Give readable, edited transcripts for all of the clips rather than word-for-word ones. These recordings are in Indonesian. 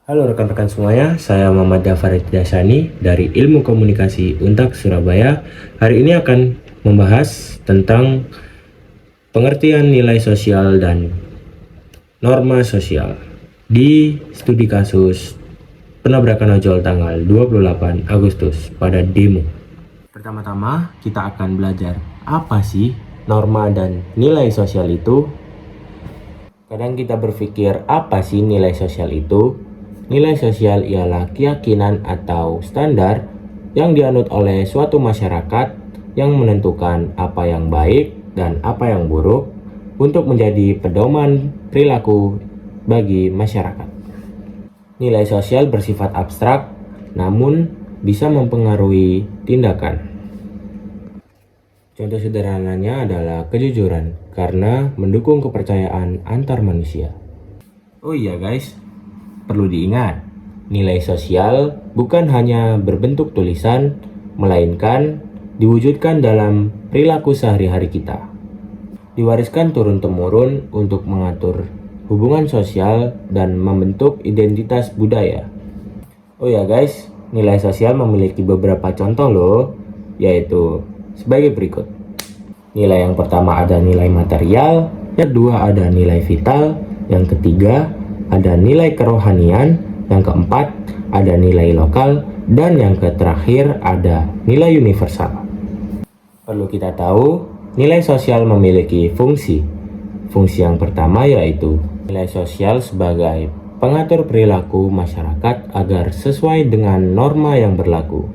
Halo rekan-rekan semuanya, saya Muhammad Dafarid Dasani dari Ilmu Komunikasi Untak Surabaya. Hari ini akan membahas tentang pengertian nilai sosial dan norma sosial di studi kasus penabrakan ojol tanggal 28 Agustus pada demo. Pertama-tama kita akan belajar apa sih norma dan nilai sosial itu. Kadang kita berpikir apa sih nilai sosial itu? Nilai sosial ialah keyakinan atau standar yang dianut oleh suatu masyarakat yang menentukan apa yang baik dan apa yang buruk untuk menjadi pedoman perilaku bagi masyarakat. Nilai sosial bersifat abstrak, namun bisa mempengaruhi tindakan. Contoh sederhananya adalah kejujuran, karena mendukung kepercayaan antar manusia. Oh iya guys, perlu diingat, nilai sosial bukan hanya berbentuk tulisan, melainkan diwujudkan dalam perilaku sehari-hari kita. Diwariskan turun-temurun untuk mengatur hubungan sosial dan membentuk identitas budaya. Oh ya guys, nilai sosial memiliki beberapa contoh loh, yaitu sebagai berikut. Nilai yang pertama ada nilai material, yang kedua ada nilai vital, yang ketiga ada nilai kerohanian, yang keempat ada nilai lokal, dan yang terakhir ada nilai universal. Perlu kita tahu, nilai sosial memiliki fungsi. Fungsi yang pertama yaitu nilai sosial sebagai pengatur perilaku masyarakat agar sesuai dengan norma yang berlaku.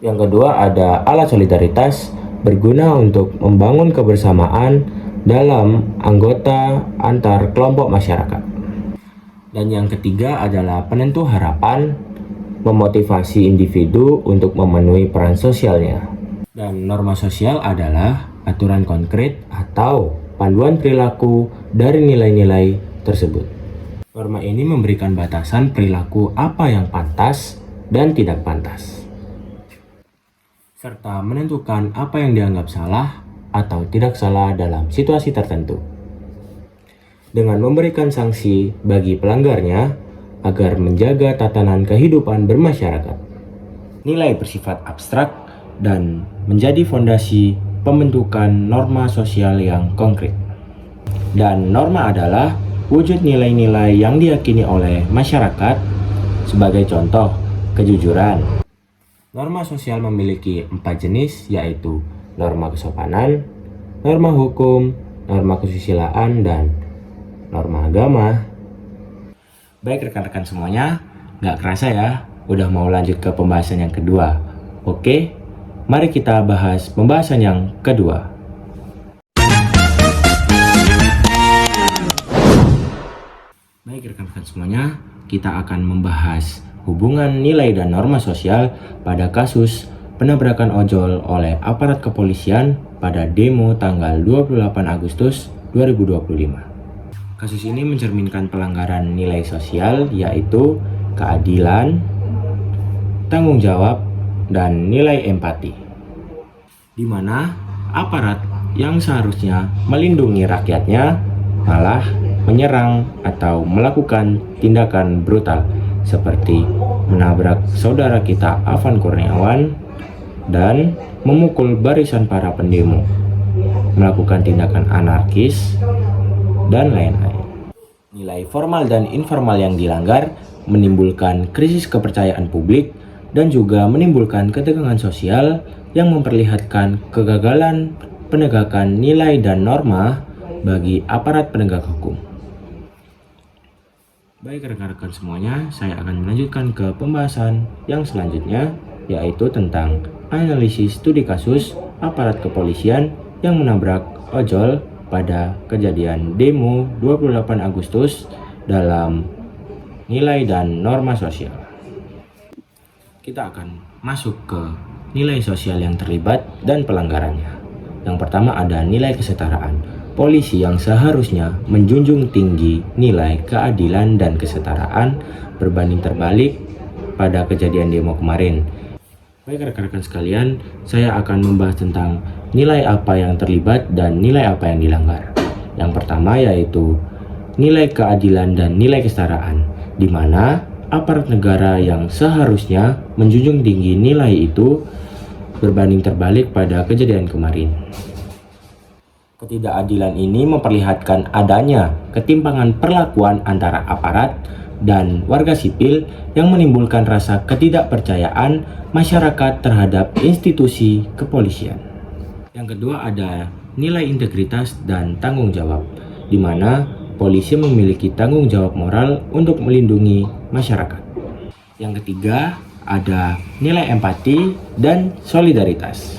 Yang kedua ada alat solidaritas, berguna untuk membangun kebersamaan dalam anggota antar kelompok masyarakat. Dan yang ketiga adalah penentu harapan, memotivasi individu untuk memenuhi peran sosialnya. Dan norma sosial adalah aturan konkret atau panduan perilaku dari nilai-nilai tersebut. Norma ini memberikan batasan perilaku apa yang pantas dan tidak pantas, serta menentukan apa yang dianggap salah atau tidak salah dalam situasi tertentu, dengan memberikan sanksi bagi pelanggarnya agar menjaga tatanan kehidupan bermasyarakat. Nilai bersifat abstrak dan menjadi fondasi pembentukan norma sosial yang konkret. Dan norma adalah wujud nilai-nilai yang diyakini oleh masyarakat. Sebagai contoh, kejujuran. Norma sosial memiliki 4 jenis, yaitu norma kesopanan, norma hukum, norma kesusilaan, dan norma agama. Baik rekan-rekan semuanya, nggak kerasa ya, udah mau lanjut ke pembahasan yang kedua. Oke, mari kita bahas pembahasan yang kedua. Baik rekan-rekan semuanya, kita akan membahas hubungan nilai dan norma sosial pada kasus penabrakan ojol oleh aparat kepolisian pada demo tanggal 28 Agustus 2025. Kasus ini mencerminkan pelanggaran nilai sosial, yaitu keadilan, tanggung jawab, dan nilai empati, di mana aparat yang seharusnya melindungi rakyatnya malah menyerang atau melakukan tindakan brutal seperti menabrak saudara kita Afan Kurniawan dan memukul barisan para pendemo, melakukan tindakan anarkis, dan lain-lain. Nilai formal dan informal yang dilanggar menimbulkan krisis kepercayaan publik dan juga menimbulkan ketegangan sosial yang memperlihatkan kegagalan penegakan nilai dan norma bagi aparat penegak hukum. Baik rekan-rekan semuanya, saya akan melanjutkan ke pembahasan yang selanjutnya, yaitu tentang analisis studi kasus aparat kepolisian yang menabrak ojol pada kejadian demo 28 Agustus dalam nilai dan norma sosial. Kita akan masuk ke nilai sosial yang terlibat dan pelanggarannya. Yang pertama ada nilai kesetaraan. Polisi yang seharusnya menjunjung tinggi nilai keadilan dan kesetaraan berbanding terbalik pada kejadian demo kemarin. Baik rekan-rekan sekalian, saya akan membahas tentang nilai apa yang terlibat dan nilai apa yang dilanggar. Yang pertama yaitu nilai keadilan dan nilai kesetaraan, di mana aparat negara yang seharusnya menjunjung tinggi nilai itu berbanding terbalik pada kejadian kemarin. Ketidakadilan ini memperlihatkan adanya ketimpangan perlakuan antara aparat dan warga sipil yang menimbulkan rasa ketidakpercayaan masyarakat terhadap institusi kepolisian. Yang kedua ada nilai integritas dan tanggung jawab, di mana polisi memiliki tanggung jawab moral untuk melindungi masyarakat. Yang ketiga ada nilai empati dan solidaritas.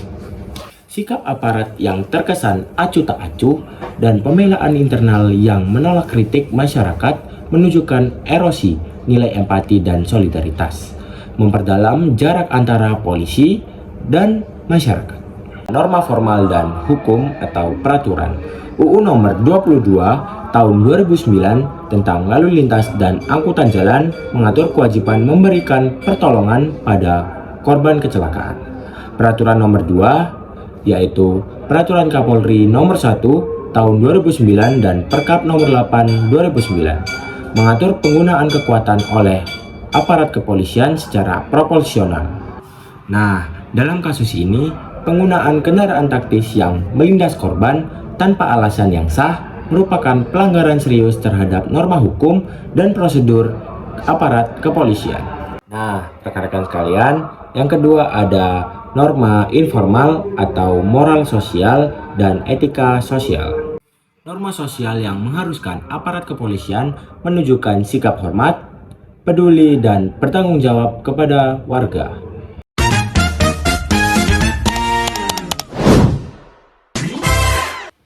Sikap aparat yang terkesan acuh tak acuh dan pembelaan internal yang menolak kritik masyarakat menunjukkan erosi nilai empati dan solidaritas, memperdalam jarak antara polisi dan masyarakat. Norma formal dan hukum atau peraturan UU nomor 22 tahun 2009 tentang lalu lintas dan angkutan jalan mengatur kewajiban memberikan pertolongan pada korban kecelakaan. Peraturan nomor 2 yaitu Peraturan Kapolri nomor 1 tahun 2009 dan Perkap nomor 8 2009 mengatur penggunaan kekuatan oleh aparat kepolisian secara proporsional. Nah, dalam kasus ini penggunaan kendaraan taktis yang melindas korban tanpa alasan yang sah merupakan pelanggaran serius terhadap norma hukum dan prosedur aparat kepolisian. Nah, rekan-rekan sekalian, yang kedua ada norma informal atau moral sosial dan etika sosial. Norma sosial yang mengharuskan aparat kepolisian menunjukkan sikap hormat, peduli, dan bertanggung jawab kepada warga.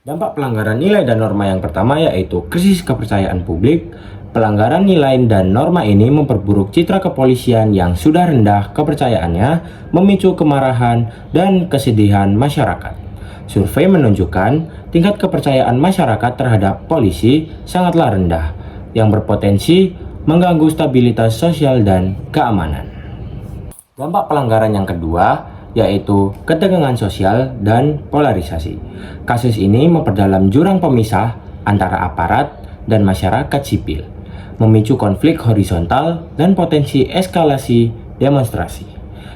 Dampak pelanggaran nilai dan norma yang pertama yaitu krisis kepercayaan publik. Pelanggaran nilai dan norma ini memperburuk citra kepolisian yang sudah rendah kepercayaannya, memicu kemarahan dan kesedihan masyarakat. Survei menunjukkan tingkat kepercayaan masyarakat terhadap polisi sangatlah rendah, yang berpotensi mengganggu stabilitas sosial dan keamanan. Dampak pelanggaran yang kedua yaitu ketegangan sosial dan polarisasi. Kasus ini memperdalam jurang pemisah antara aparat dan masyarakat sipil, memicu konflik horizontal dan potensi eskalasi demonstrasi.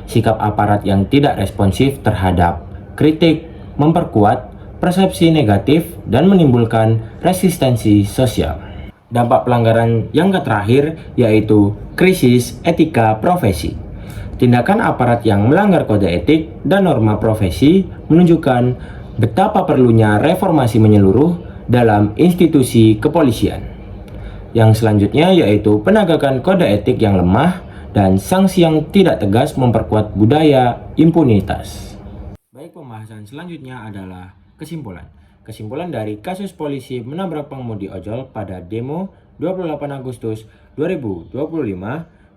Sikap aparat yang tidak responsif terhadap kritik memperkuat persepsi negatif dan menimbulkan resistensi sosial. Dampak pelanggaran yang terakhir yaitu krisis etika profesi. Tindakan aparat yang melanggar kode etik dan norma profesi menunjukkan betapa perlunya reformasi menyeluruh dalam institusi kepolisian. Yang selanjutnya yaitu penegakan kode etik yang lemah dan sanksi yang tidak tegas memperkuat budaya impunitas. Baik, pembahasan selanjutnya adalah kesimpulan. Kesimpulan dari kasus polisi menabrak pengemudi ojol pada demo 28 Agustus 2025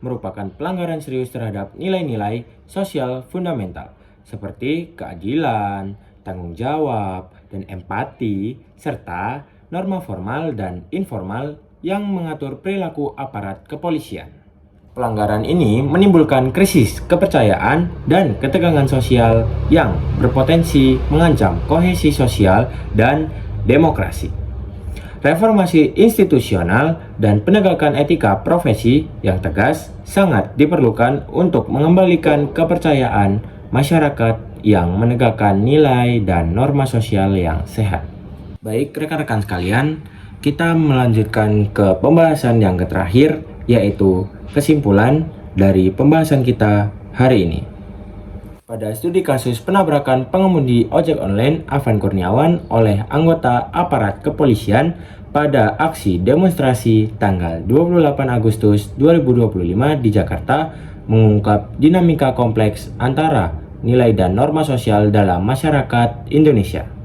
merupakan pelanggaran serius terhadap nilai-nilai sosial fundamental seperti keadilan, tanggung jawab, dan empati, serta norma formal dan informal yang mengatur perilaku aparat kepolisian. Pelanggaran ini menimbulkan krisis kepercayaan dan ketegangan sosial yang berpotensi mengancam kohesi sosial dan demokrasi. Reformasi institusional dan penegakan etika profesi yang tegas sangat diperlukan untuk mengembalikan kepercayaan masyarakat yang menegakkan nilai dan norma sosial yang sehat. Baik, rekan-rekan sekalian, kita melanjutkan ke pembahasan yang terakhir, yaitu kesimpulan dari pembahasan kita hari ini. Pada studi kasus penabrakan pengemudi ojek online Afan Kurniawan oleh anggota aparat kepolisian pada aksi demonstrasi tanggal 28 Agustus 2025 di Jakarta mengungkap dinamika kompleks antara nilai dan norma sosial dalam masyarakat Indonesia.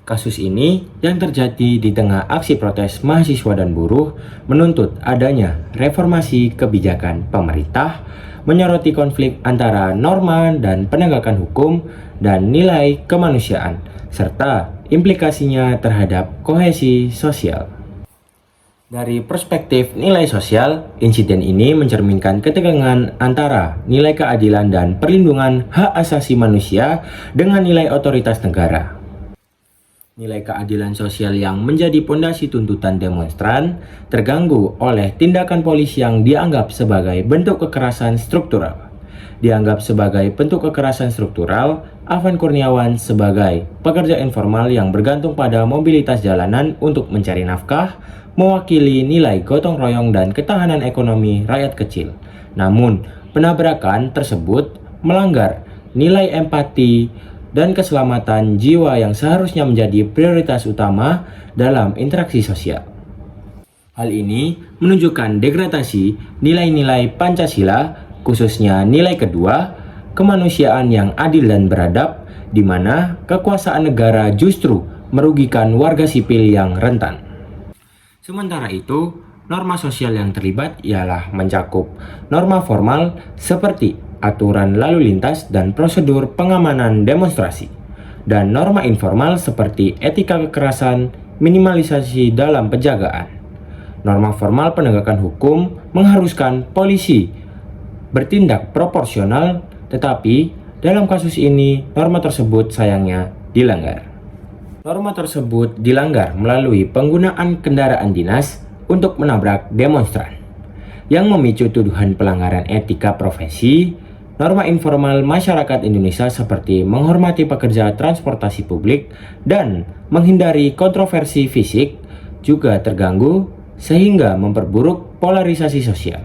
Kasus ini yang terjadi di tengah aksi protes mahasiswa dan buruh menuntut adanya reformasi kebijakan pemerintah, menyoroti konflik antara norma dan penegakan hukum dan nilai kemanusiaan, serta implikasinya terhadap kohesi sosial. Dari perspektif nilai sosial, insiden ini mencerminkan ketegangan antara nilai keadilan dan perlindungan hak asasi manusia dengan nilai otoritas negara. Nilai keadilan sosial yang menjadi pondasi tuntutan demonstran terganggu oleh tindakan polisi yang dianggap sebagai bentuk kekerasan struktural. Dianggap sebagai bentuk kekerasan struktural, Afan Kurniawan sebagai pekerja informal yang bergantung pada mobilitas jalanan untuk mencari nafkah, mewakili nilai gotong royong dan ketahanan ekonomi rakyat kecil. Namun, penabrakan tersebut melanggar nilai empati dan keselamatan jiwa yang seharusnya menjadi prioritas utama dalam interaksi sosial. Hal ini menunjukkan degradasi nilai-nilai Pancasila, khususnya nilai kedua, kemanusiaan yang adil dan beradab, di mana kekuasaan negara justru merugikan warga sipil yang rentan. Sementara itu, norma sosial yang terlibat ialah mencakup norma formal seperti aturan lalu lintas dan prosedur pengamanan demonstrasi, dan norma informal seperti etika kekerasan, minimalisasi dalam penjagaan. Norma formal penegakan hukum mengharuskan polisi bertindak proporsional, tetapi dalam kasus ini norma tersebut sayangnya dilanggar. Norma tersebut dilanggar melalui penggunaan kendaraan dinas untuk menabrak demonstran, yang memicu tuduhan pelanggaran etika profesi. Norma informal masyarakat Indonesia seperti menghormati pekerja transportasi publik dan menghindari kontroversi fisik juga terganggu sehingga memperburuk polarisasi sosial.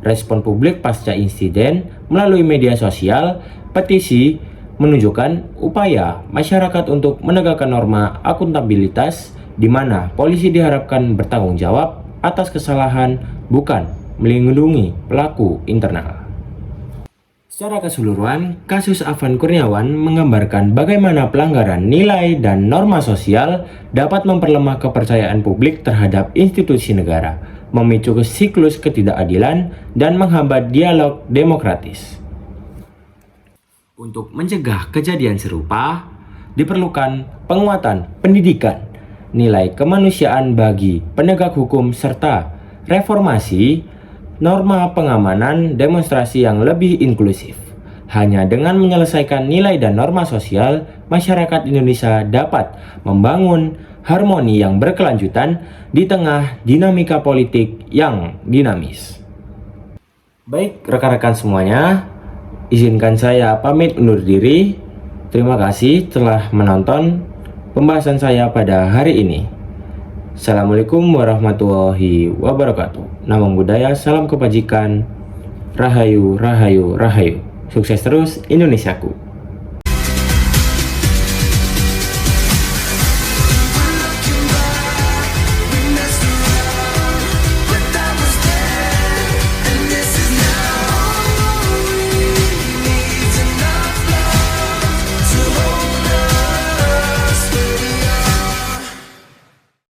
Respon publik pasca insiden melalui media sosial, petisi menunjukkan upaya masyarakat untuk menegakkan norma akuntabilitas di mana polisi diharapkan bertanggung jawab atas kesalahan, bukan melindungi pelaku internal. Secara keseluruhan, kasus Afan Kurniawan menggambarkan bagaimana pelanggaran nilai dan norma sosial dapat memperlemah kepercayaan publik terhadap institusi negara, memicu siklus ketidakadilan, dan menghambat dialog demokratis. Untuk mencegah kejadian serupa, diperlukan penguatan pendidikan, nilai kemanusiaan bagi penegak hukum, serta reformasi norma pengamanan demonstrasi yang lebih inklusif. Hanya dengan menyelesaikan nilai dan norma sosial, masyarakat Indonesia dapat membangun harmoni yang berkelanjutan di tengah dinamika politik yang dinamis. Baik rekan-rekan semuanya, izinkan saya pamit undur diri. Terima kasih telah menonton pembahasan saya pada hari ini. Assalamualaikum warahmatullahi wabarakatuh. Namo Buddhaya, salam kebajikan. Rahayu, rahayu, rahayu. Sukses terus Indonesiaku.